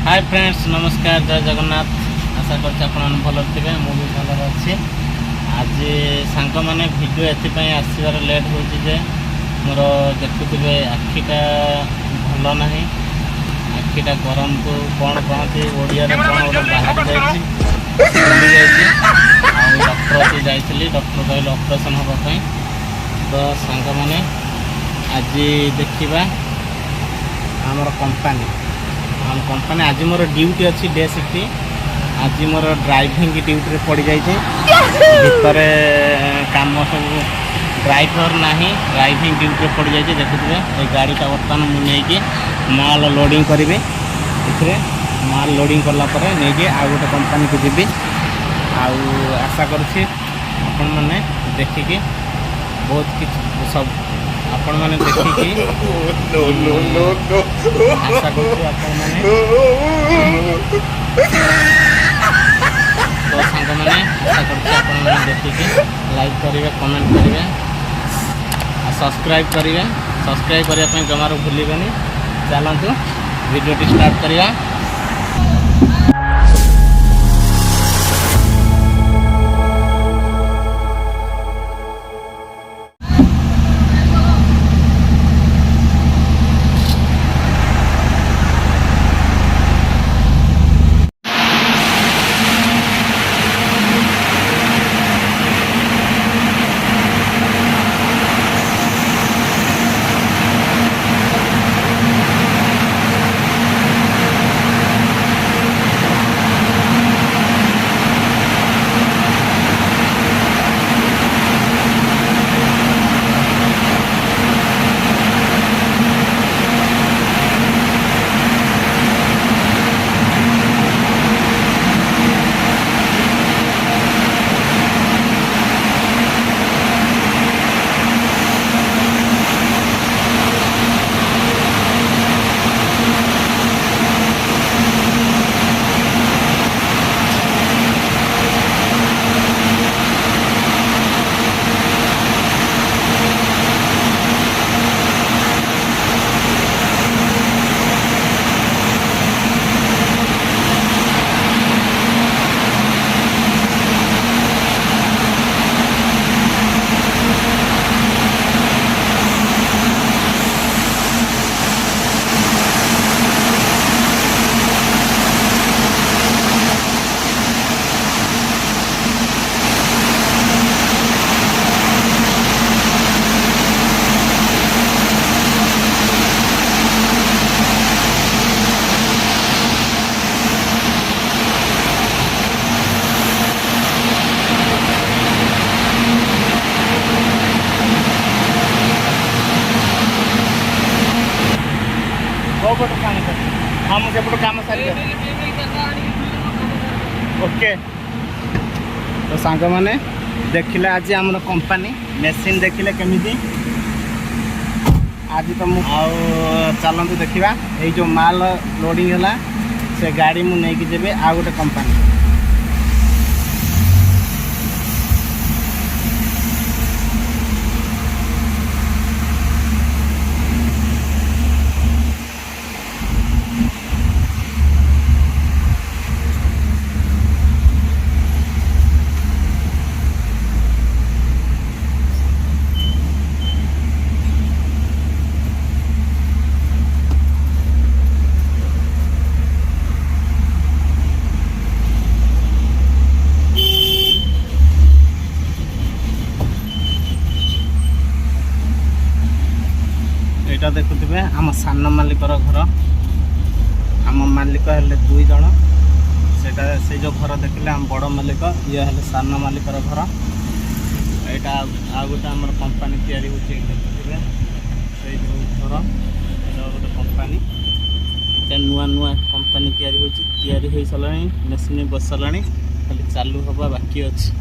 Hi friends नमस्कार जय जगन्नाथ। आशा कर भल थे मुझे भल अच्छी। आज सांग मैंने भिडियो एपाई आसबार लेट हो मोर देखुवे आखिटा भल ना आखिटा गरम को कौन कहते ओडिया कौन गोटे बाहर जाइए डॉक्टर जाइली डॉक्टर कहले ऑपरेशन हाँपाई। तो सांग मैंने आज देखा आमर कंपानी आज मोर ड्यूटी अच्छी डे शिफ्ट। आज मोर ड्राइविंग ड्यूटी पड़ जाए भितर कम सब ड्राइवर ना ड्राइविंग ड्यूटी पड़ जाए। देखुए ये गाड़ीटा बर्तमान मुझे माल लोडिंग करी ए माल लोडिंग कलापर नहीं आउ गोटे कंपानी को जी आशा करुँच आपण मैंने देखिकी बहुत किसी सब आपण मैंने देखिकी आशा करुँच आपण मैंने तो सांग मैंने आशा करुँच आपण मैंने देखिकी लाइक करेंगे कमेंट करेंगे सब्सक्राइब करेंगे। सब्सक्राइब करने जमार भूलें। चलतु वीडियो स्टार्ट करिया। हाँ मुझे कम सारी ओके। तो सांग मैंने देखिले आज आम कंपानी मेसीन देखिले केमिति आज तो चलतु देखा ये जो माल लोडिंग है से गाड़ी मु नहीं जेबे आ गोटे कंपानी। यहाँ देखुवे आम सान मालिकर घर आम मालिक हेल्ले दुई जन से जो घर देखिले आम बड़ मालिक ये हेल्ले सान मालिकर घर। यहाँ आ गोटे आम कंपानी तैयारी होती देखुवे से जो घर गोटे कंपानी नुआ नुआ कंपानी तैयारी हो सारा मेसीन बस सारा खाली चालू हवा बाकी अच्छी।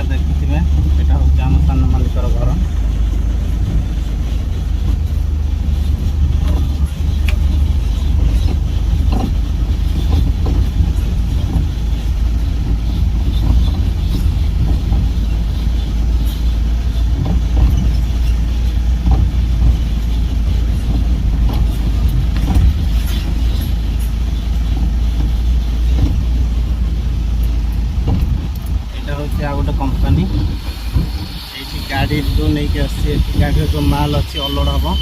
देखुवे यहाँ हूँ आम सान मालिकर घर। गोटे कंपनी ये गाड़ी जो नहीं आसी गाड़ी जो माल अच्छी अलोड हम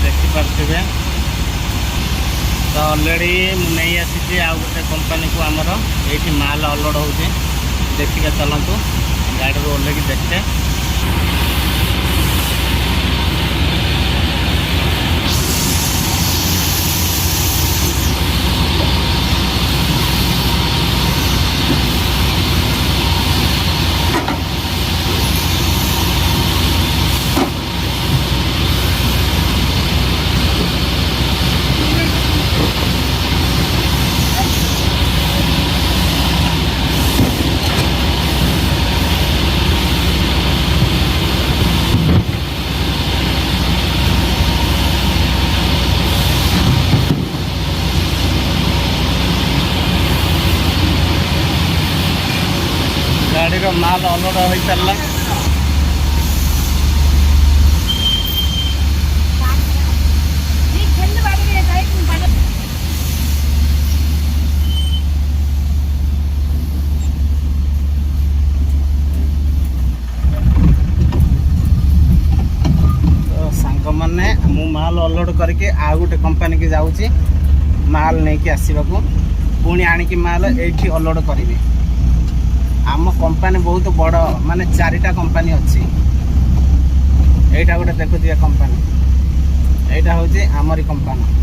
देखिपे तो ऑलरेडी नहीं आसी आउ गोटे कंपनी को आमर ये माल अलोड हो देखिए चलतु गाड़ी ओल्लैक देखते गाड़ी माल अलोड हो सारा तो सांग मैंने मु माल अलोड करके आउ गोटे कंपनी की जाऊँगी माल नहीं कि आसवा पुणी आणिकी माल ये अलोड करी आम कंपनी बहुत बड़ माने 4टा कंपनी अच्छी एटा गोटे देखुए कंपनी एटा हूँ आमरी कंपनी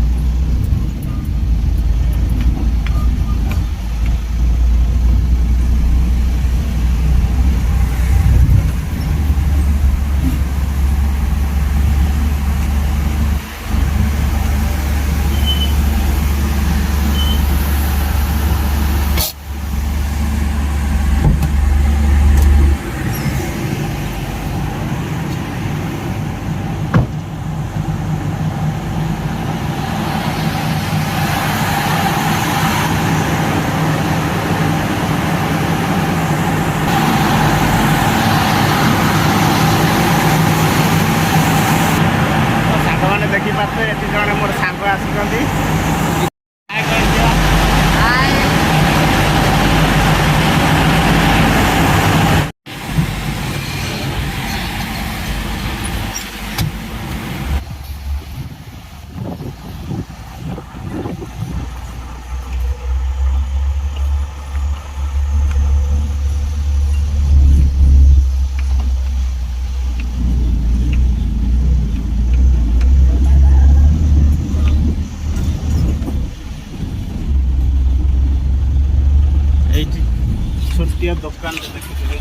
देखिपे ये जड़े मोर सांग आस छोटिया दुकान देखिए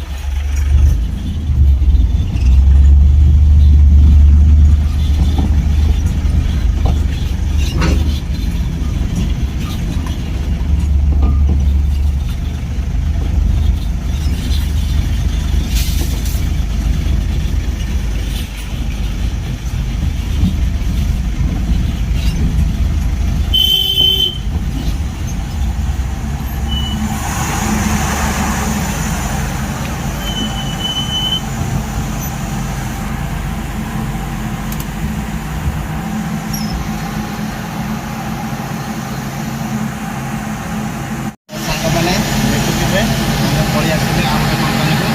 ଆସିଲେ ଆଉ ଗୋଟେ କମ୍ପାନୀକୁ।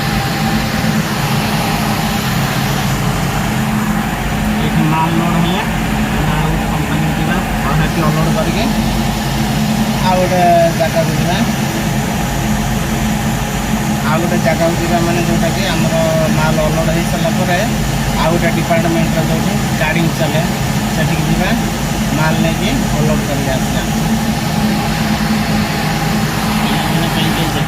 ଏଇଠି ମାଲ୍ ଲୋଡ଼ ହେଲେ ଆମେ ଆଉ ଗୋଟେ କମ୍ପାନୀକୁ ଯିବା ଆଉ ସେଠି ଅନଲୋଡ଼ କରିକି ଆଉ ଗୋଟେ ଜାଗାକୁ ଯିବା। ଆଉ ଗୋଟେ ଜାଗାକୁ ଯିବା ମାନେ ଯେଉଁଟାକି ଆମର ମାଲ୍ ଅନଲୋଡ଼ ହେଇସାରିଲା ପରେ ଆଉ ଗୋଟେ ଡିପାର୍ଟମେଣ୍ଟର ଯେଉଁଠି ଗାଡ଼ି ଚାଲେ ସେଠିକି ଯିବା ମାଲ୍ ନେଇକି ଅନଲୋଡ଼ କରିକି ଆସିବା।